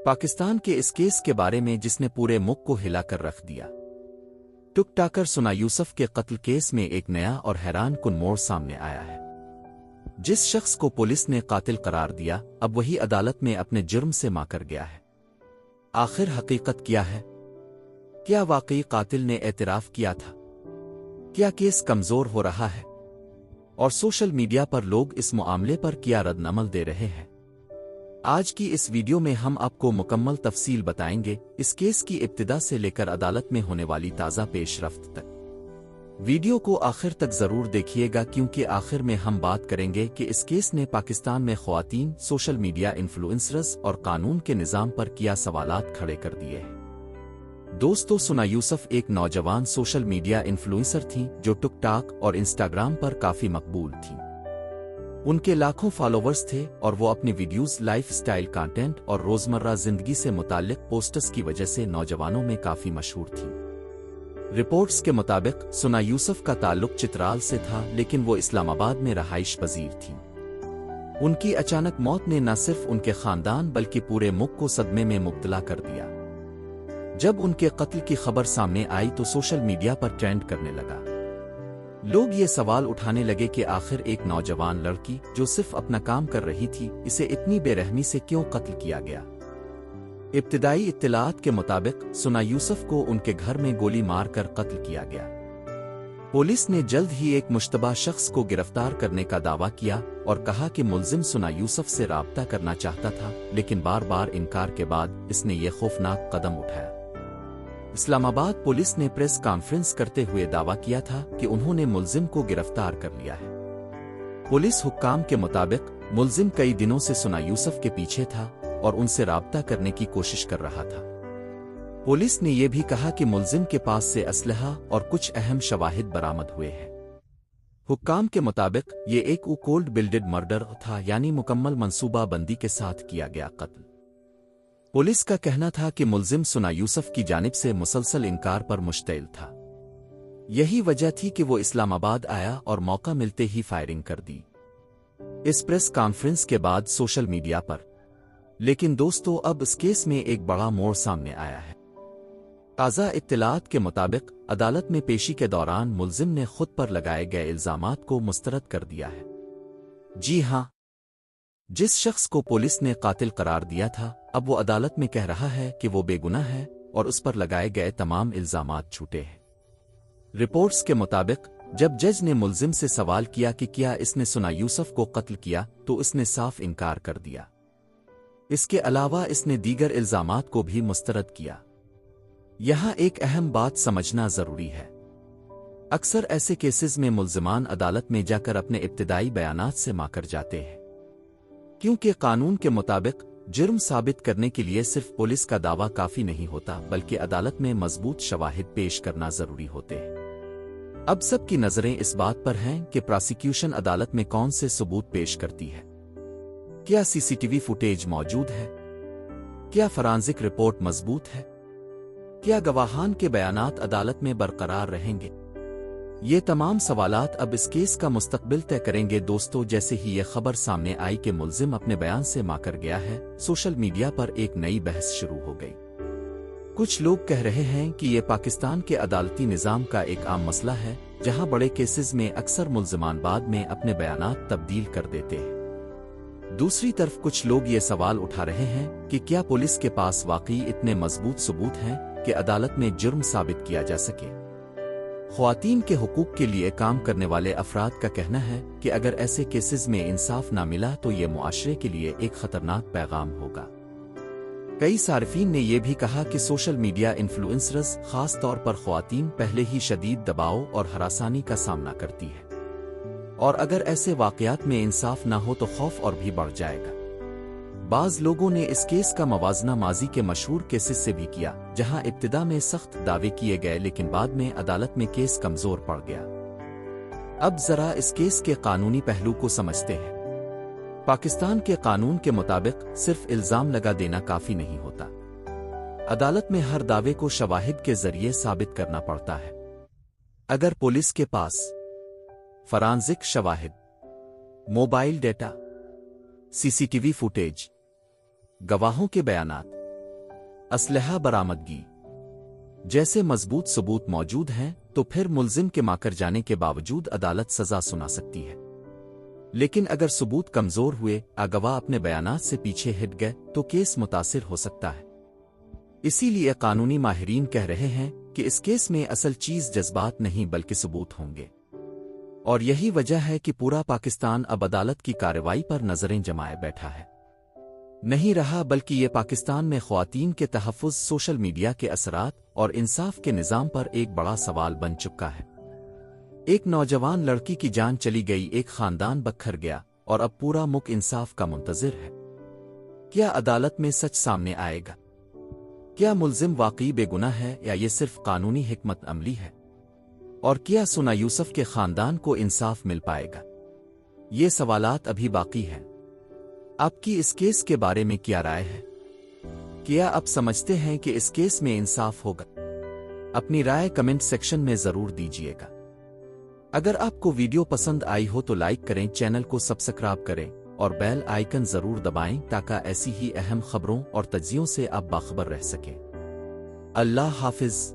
पाकिस्तान के इस केस के बारे में जिसने पूरे मुल्क को हिलाकर रख दिया। टिक टॉकर सुना यूसुफ के कत्ल केस में एक नया और हैरान कुन मोड़ सामने आया है। जिस शख्स को पुलिस ने कातिल करार दिया, अब वही अदालत में अपने जुर्म से माकर गया है। आखिर हकीकत क्या है? क्या वाकई कातिल ने एतराफ किया था? क्या केस कमजोर हो रहा है? और सोशल मीडिया पर लोग इस मामले पर क्या रद्दअमल दे रहे हैं? आज की इस वीडियो में हम आपको मुकम्मल तफसील बताएंगे, इस केस की इब्तिदा से लेकर अदालत में होने वाली ताज़ा पेशरफ्त तक। वीडियो को आखिर तक जरूर देखिएगा, क्योंकि आखिर में हम बात करेंगे कि इस केस ने पाकिस्तान में ख्वातीन, सोशल मीडिया इन्फ्लुएंसर्स और कानून के निज़ाम पर क्या सवालात खड़े कर दिए हैं। दोस्तों, सुना यूसुफ एक नौजवान सोशल मीडिया इन्फ्लुएंसर थी जो टिक टॉक और इंस्टाग्राम पर काफी मकबूल थी। उनके लाखों फॉलोवर्स थे और वो अपनी वीडियोस, लाइफस्टाइल कंटेंट और रोजमर्रा जिंदगी से मुताल्लिक पोस्टर्स की वजह से नौजवानों में काफी मशहूर थी। रिपोर्ट्स के मुताबिक सुना यूसुफ का ताल्लुक चित्राल से था, लेकिन वो इस्लामाबाद में रहाइश पजीर थी। उनकी अचानक मौत ने न सिर्फ उनके खानदान बल्कि पूरे मुल्क को सदमे में मुब्तला कर दिया। जब उनके कत्ल की खबर सामने आई तो सोशल मीडिया पर ट्रेंड करने लगा। लोग ये सवाल उठाने लगे कि आखिर एक नौजवान लड़की जो सिर्फ अपना काम कर रही थी, इसे इतनी बेरहमी से क्यों कत्ल किया गया। इब्तिदाई इत्तलात के मुताबिक सुना यूसुफ को उनके घर में गोली मारकर कत्ल किया गया। पुलिस ने जल्द ही एक मुश्तबा शख्स को गिरफ्तार करने का दावा किया और कहा कि मुल्जिम सुना यूसुफ से राब्ता करना चाहता था, लेकिन बार बार इनकार के बाद इसने ये खौफनाक कदम उठाया। इस्लामाबाद पुलिस ने प्रेस कॉन्फ्रेंस करते हुए दावा किया था कि उन्होंने मुल्जिम को गिरफ्तार कर लिया है। पुलिस हुक्काम के मुताबिक मुल्जिम कई दिनों से सुना यूसुफ के पीछे था और उनसे राब्ता करने की कोशिश कर रहा था। पुलिस ने यह भी कहा कि मुल्जिम के पास से असलहा और कुछ अहम शवाहिद बरामद हुए हैं। हुक्काम के मुताबिक ये एक कोल्ड बिल्डेड मर्डर था, यानी मुकम्मल मंसूबा बंदी के साथ किया गया कत्ल। पुलिस का कहना था कि मुल्जिम सुना यूसुफ की जानिब से मुसलसल इनकार पर मुश्तइल था। यही वजह थी कि वो इस्लामाबाद आया और मौका मिलते ही फायरिंग कर दी। इस प्रेस कॉन्फ्रेंस के बाद सोशल मीडिया पर लेकिन दोस्तों, अब इस केस में एक बड़ा मोड़ सामने आया है। ताज़ा इत्तलात के मुताबिक अदालत में पेशी के दौरान मुल्जिम ने खुद पर लगाए गए इल्जामात को मुस्तरद कर दिया है। जी हां, जिस शख्स को पुलिस ने कातिल करार दिया था, अब वो अदालत में कह रहा है कि वो बेगुनाह है और उस पर लगाए गए तमाम इल्जामात झूठे हैं। रिपोर्ट्स के मुताबिक जब जज ने मुल्जिम से सवाल किया कि क्या इसने सुना यूसुफ को कत्ल किया, तो इसने साफ इनकार कर दिया। इसके अलावा इसने दीगर इल्जामात को भी मुस्तरद किया। यहां एक अहम बात समझना जरूरी है। अक्सर ऐसे केसेस में मुल्जिमान अदालत में जाकर अपने इब्तिदाई बयानात से माकर जाते हैं, क्योंकि कानून के मुताबिक जुर्म साबित करने के लिए सिर्फ पुलिस का दावा काफी नहीं होता, बल्कि अदालत में मजबूत शवाहिद पेश करना जरूरी होते हैं। अब सबकी नजरें इस बात पर हैं कि प्रोसिक्यूशन अदालत में कौन से सबूत पेश करती है। क्या सीसीटीवी फुटेज मौजूद है? क्या फॉरेंसिक रिपोर्ट मजबूत है? क्या गवाहान के बयानात अदालत में बरकरार रहेंगे? ये तमाम सवालात अब इस केस का मुस्तकबिल तय करेंगे। दोस्तों, जैसे ही ये खबर सामने आई कि मुल्जिम अपने बयान से माकर गया है, सोशल मीडिया पर एक नई बहस शुरू हो गई। कुछ लोग कह रहे हैं कि ये पाकिस्तान के अदालती निज़ाम का एक आम मसला है, जहां बड़े केसेस में अक्सर मुल्जिमान बाद में अपने बयानात तब्दील कर देते हैं। दूसरी तरफ कुछ लोग ये सवाल उठा रहे हैं कि क्या पुलिस के पास वाकई इतने मजबूत सबूत हैं कि अदालत में जुर्म साबित किया जा सके। ख्वातीन के हुकूक के लिए काम करने वाले अफराद का कहना है कि अगर ऐसे केसेस में इंसाफ ना मिला तो ये मुआशरे के लिए एक खतरनाक पैगाम होगा। कई सार्फिन ने यह भी कहा कि सोशल मीडिया इन्फ्लुएंसर्स, खास तौर पर ख्वातीन, पहले ही शदीद दबाव और हरासानी का सामना करती है, और अगर ऐसे वाकयात में इंसाफ ना हो तो खौफ और भी बढ़ जाएगा। बाज लोगों ने इस केस का मवाजना माजी के मशहूर केसेस से भी किया, जहां इब्तिदा में सख्त दावे किए गए लेकिन बाद में अदालत में केस कमजोर पड़ गया। अब जरा इस केस के कानूनी पहलू को समझते हैं। पाकिस्तान के कानून के मुताबिक सिर्फ इल्जाम लगा देना काफी नहीं होता। अदालत में हर दावे को शवाहिद के जरिए साबित करना पड़ता है। अगर पुलिस के पास फॉरेंसिक शवाहिद, मोबाइल डेटा, सीसीटीवी फुटेज, गवाहों के बयानात, اسلحہ برآمدگی جیسے مضبوط ثبوت موجود ہیں تو پھر ملزم کے ماکر جانے کے باوجود عدالت سزا سنا سکتی ہے، لیکن اگر ثبوت کمزور ہوئے، گواہ اپنے بیانات سے پیچھے ہٹ گئے تو کیس متاثر ہو سکتا ہے۔ اسی لیے قانونی ماہرین کہہ رہے ہیں کہ اس کیس میں اصل چیز جذبات نہیں بلکہ ثبوت ہوں گے، اور یہی وجہ ہے کہ پورا پاکستان اب عدالت کی کارروائی پر نظریں جمائے بیٹھا ہے نہیں رہا، بلکہ یہ پاکستان میں خواتین کے تحفظ، سوشل میڈیا کے اثرات اور انصاف کے نظام پر ایک بڑا سوال بن چکا ہے۔ ایک نوجوان لڑکی کی جان چلی گئی، ایک خاندان بکھر گیا، اور اب پورا ملک انصاف کا منتظر ہے۔ کیا عدالت میں سچ سامنے آئے گا؟ کیا ملزم واقعی بے گناہ ہے یا یہ صرف قانونی حکمت عملی ہے؟ اور کیا سنا یوسف کے خاندان کو انصاف مل پائے گا؟ یہ سوالات ابھی باقی ہیں۔ آپ کی اس کیس کے بارے میں کیا رائے ہے؟ کیا آپ سمجھتے ہیں کہ اس کیس میں انصاف ہوگا؟ اپنی رائے کمنٹ سیکشن میں ضرور دیجیے گا۔ اگر آپ کو ویڈیو پسند آئی ہو تو لائک کریں، چینل کو سبسکرائب کریں اور بیل آئیکن ضرور دبائیں تاکہ ایسی ہی اہم خبروں اور تجزیوں سے آپ باخبر رہ سکیں۔ اللہ حافظ۔